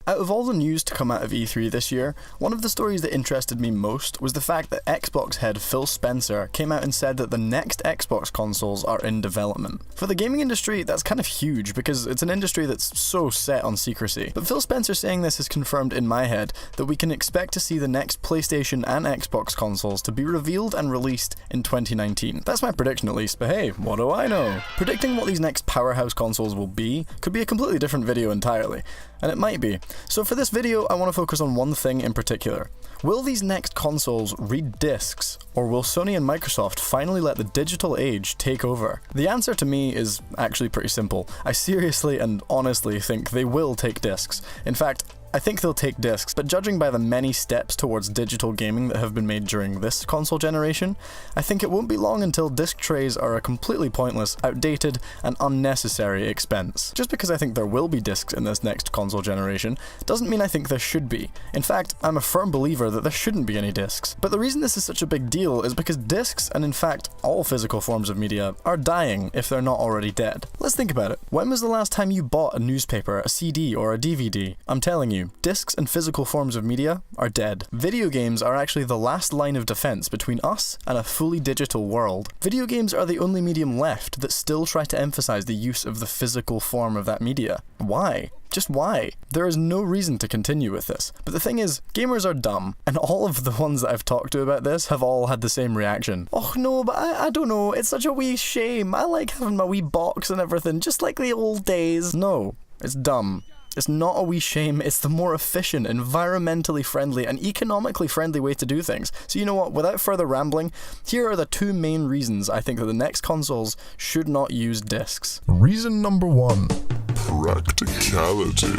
Out of all the news to come out of E3 this year, one of the stories that interested me most was the fact that Xbox head Phil Spencer came out and said that the next Xbox consoles are in development. For the gaming industry, that's kind of huge because it's an industry that's so set on secrecy. But Phil Spencer saying this has confirmed in my head that we can expect to see the next PlayStation and Xbox consoles to be revealed and released in 2019. That's my prediction at least, but hey, what do I know? Predicting what these next powerhouse consoles will be could be a completely different video entirely, and it might be. So for this video, I want to focus on one thing in particular. Will these next consoles read discs, or will Sony and Microsoft finally let the digital age take over? The answer to me is actually pretty simple. I seriously and honestly think they will take discs. In fact, I think they'll take discs, but judging by the many steps towards digital gaming that have been made during this console generation, I think it won't be long until disc trays are a completely pointless, outdated, and unnecessary expense. Just because I think there will be discs in this next console generation doesn't mean I think there should be. In fact, I'm a firm believer that there shouldn't be any discs. But the reason this is such a big deal is because discs, and in fact all physical forms of media, are dying if they're not already dead. Let's think about it. When was the last time you bought a newspaper, a CD, or a DVD? I'm telling you, discs and physical forms of media are dead. Video games are actually the last line of defense between us and a fully digital world. Video games are the only medium left that still try to emphasize the use of the physical form of that media. Why? Just why? There is no reason to continue with this. But the thing is, gamers are dumb, and all of the ones that I've talked to about this have all had the same reaction. Oh no, but I don't know, it's such a wee shame. I like having my wee box and everything, just like the old days. No, it's dumb. It's not a wee shame, it's the more efficient, environmentally friendly, and economically friendly way to do things. So you know what, without further rambling, here are the two main reasons I think that the next consoles should not use discs. Reason number 1. Practicality.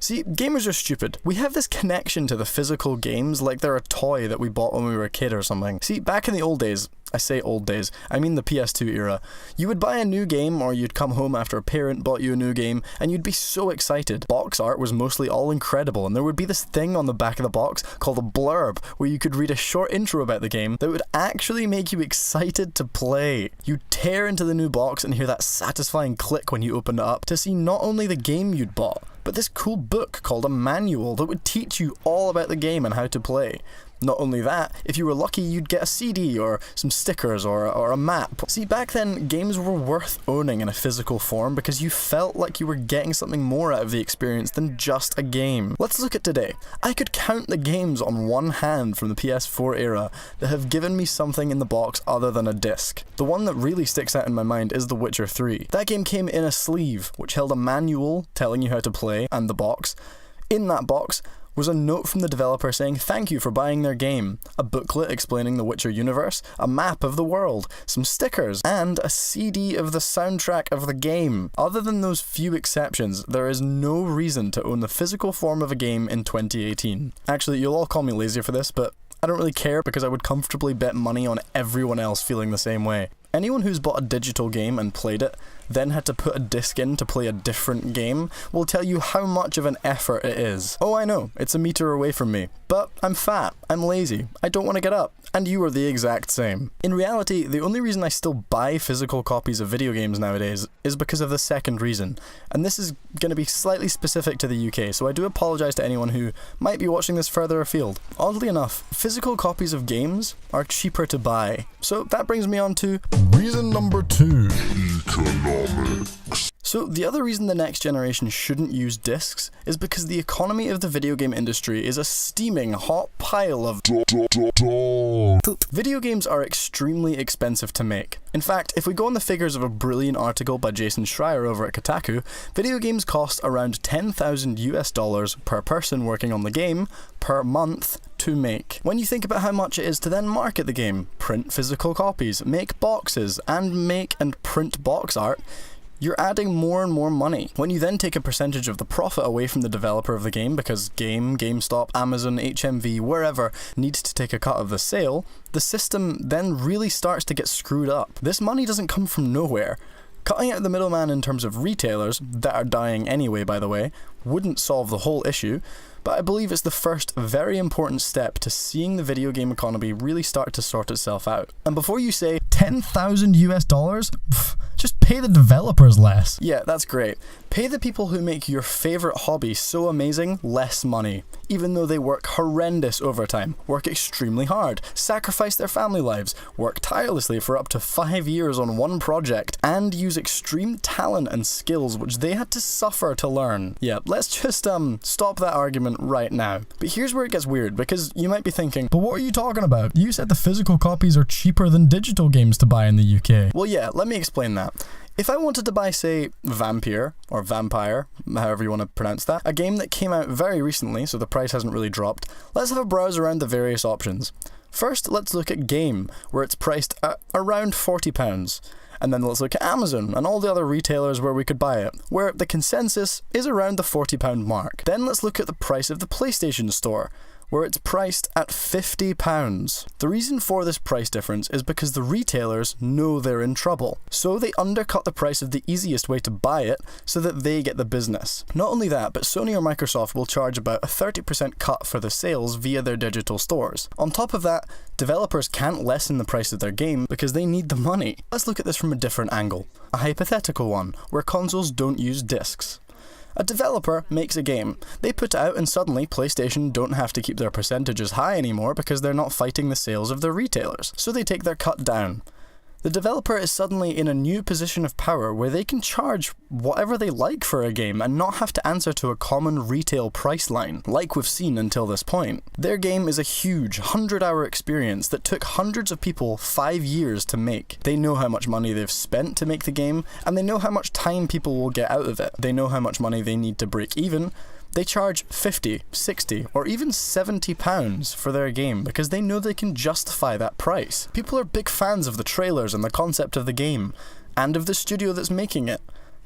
See, gamers are stupid. We have this connection to the physical games like they're a toy that we bought when we were a kid or something. See, back in the old days, I say old days, I mean the PS2 era, you would buy a new game or you'd come home after a parent bought you a new game and you'd be so excited. Box art was mostly all incredible and there would be this thing on the back of the box called a blurb where you could read a short intro about the game that would actually make you excited to play. You'd tear into the new box and hear that satisfying click when you opened it up to see not only the game you'd bought, but this cool book called a manual that would teach you all about the game and how to play. Not only that, if you were lucky you'd get a CD or some stickers or a map. See, back then, games were worth owning in a physical form because you felt like you were getting something more out of the experience than just a game. Let's look at today. I could count the games on one hand from the PS4 era that have given me something in the box other than a disc. The one that really sticks out in my mind is The Witcher 3. That game came in a sleeve, which held a manual telling you how to play, and the box. In that box was a note from the developer saying thank you for buying their game, a booklet explaining the Witcher universe, a map of the world, some stickers, and a CD of the soundtrack of the game. Other than those few exceptions, there is no reason to own the physical form of a game in 2018. Actually, you'll all call me lazy for this, but I don't really care because I would comfortably bet money on everyone else feeling the same way. Anyone who's bought a digital game and played it, then had to put a disc in to play a different game, will tell you how much of an effort it is. Oh, I know, it's a meter away from me, but I'm fat, I'm lazy, I don't want to get up, and you are the exact same. In reality, the only reason I still buy physical copies of video games nowadays is because of the second reason, and this is going to be slightly specific to the UK, so I do apologise to anyone who might be watching this further afield. Oddly enough, physical copies of games are cheaper to buy, so that brings me on to reason number 2. Economics. So the other reason the next generation shouldn't use discs is because the economy of the video game industry is a steaming hot pile of poop. Video games are extremely expensive to make. In fact, if we go on the figures of a brilliant article by Jason Schreier over at Kotaku, video games cost around $10,000 per person working on the game per month to make. When you think about how much it is to then market the game, print physical copies, make boxes, and make and print box art, you're adding more and more money. When you then take a percentage of the profit away from the developer of the game because GameStop, Amazon, HMV, wherever needs to take a cut of the sale, the system then really starts to get screwed up. This money doesn't come from nowhere. Cutting out the middleman in terms of retailers, that are dying anyway by the way, wouldn't solve the whole issue, but I believe it's the first very important step to seeing the video game economy really start to sort itself out. And before you say $10,000, just pay the developers less. Yeah, that's great. Pay the people who make your favourite hobby so amazing less money, even though they work horrendous overtime, work extremely hard, sacrifice their family lives, work tirelessly for up to 5 years on one project, and use extreme talent and skills which they had to suffer to learn. Yeah, let's just stop that argument right now. But here's where it gets weird, because you might be thinking, but what are you talking about? You said the physical copies are cheaper than digital games to buy in the UK. Well, yeah, let me explain that. If I wanted to buy, say, Vampire, or Vampire, however you want to pronounce that, a game that came out very recently, so the price hasn't really dropped, let's have a browse around the various options. First, let's look at Game, where it's priced at around £40. And then let's look at Amazon and all the other retailers where we could buy it, where the consensus is around the £40 mark. Then let's look at the price of the PlayStation Store, where it's priced at £50. The reason for this price difference is because the retailers know they're in trouble, so they undercut the price of the easiest way to buy it so that they get the business. Not only that, but Sony or Microsoft will charge about a 30% cut for the sales via their digital stores. On top of that, developers can't lessen the price of their game because they need the money. Let's look at this from a different angle, a hypothetical one, where consoles don't use discs. A developer makes a game. They put it out and suddenly PlayStation don't have to keep their percentages high anymore because they're not fighting the sales of their retailers. So they take their cut down. The developer is suddenly in a new position of power where they can charge whatever they like for a game and not have to answer to a common retail price line, like we've seen until this point. Their game is a huge 100-hour experience that took hundreds of people 5 years to make. They know how much money they've spent to make the game, and they know how much time people will get out of it. They know how much money they need to break even. They charge 50, 60, or even £70 for their game because they know they can justify that price. People are big fans of the trailers and the concept of the game, and of the studio that's making it.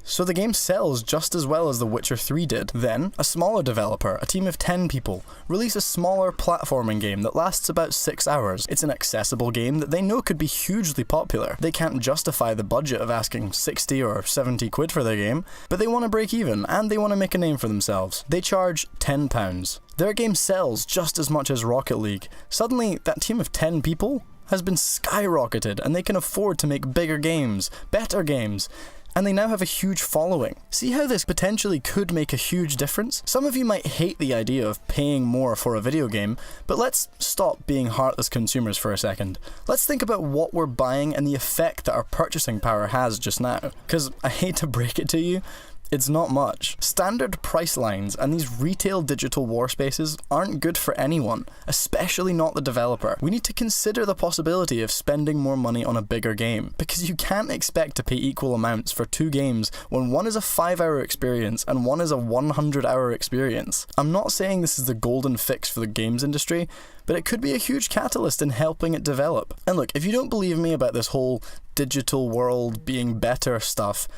So the game sells just as well as The Witcher 3 did. Then, a smaller developer, a team of 10 people, release a smaller platforming game that lasts about 6 hours. It's an accessible game that they know could be hugely popular. They can't justify the budget of asking 60 or 70 quid for their game, but they want to break even, and they want to make a name for themselves. They charge £10. Their game sells just as much as Rocket League. Suddenly, that team of 10 people has been skyrocketed, and they can afford to make bigger games, better games, and they now have a huge following. See how this potentially could make a huge difference? Some of you might hate the idea of paying more for a video game, but let's stop being heartless consumers for a second. Let's think about what we're buying and the effect that our purchasing power has just now. Because I hate to break it to you, it's not much. Standard price lines and these retail digital war spaces aren't good for anyone, especially not the developer. We need to consider the possibility of spending more money on a bigger game, because you can't expect to pay equal amounts for two games when one is a 5-hour experience and one is a 100-hour experience. I'm not saying this is the golden fix for the games industry, but it could be a huge catalyst in helping it develop. And look, if you don't believe me about this whole digital world being better stuff,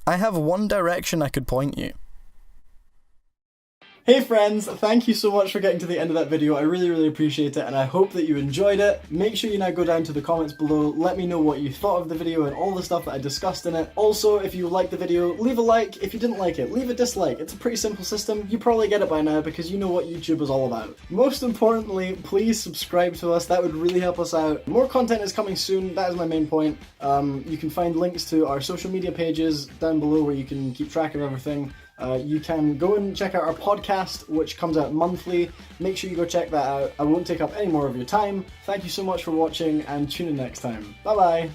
I have one direction I could point you. Hey friends, thank you so much for getting to the end of that video. I really appreciate it, and I hope that you enjoyed it. Make sure you now go down to the comments below, let me know what you thought of the video and all the stuff that I discussed in it. Also, if you liked the video, leave a like. If you didn't like it, leave a dislike. It's a pretty simple system. You probably get it by now because you know what YouTube is all about. Most importantly, please subscribe to us. That would really help us out. More content is coming soon. That is my main point. You can find links to our social media pages down below where you can keep track of everything. You can go and check out our podcast, which comes out monthly. Make sure you go check that out. I won't take up any more of your time. Thank you so much for watching, and tune in next time. Bye bye!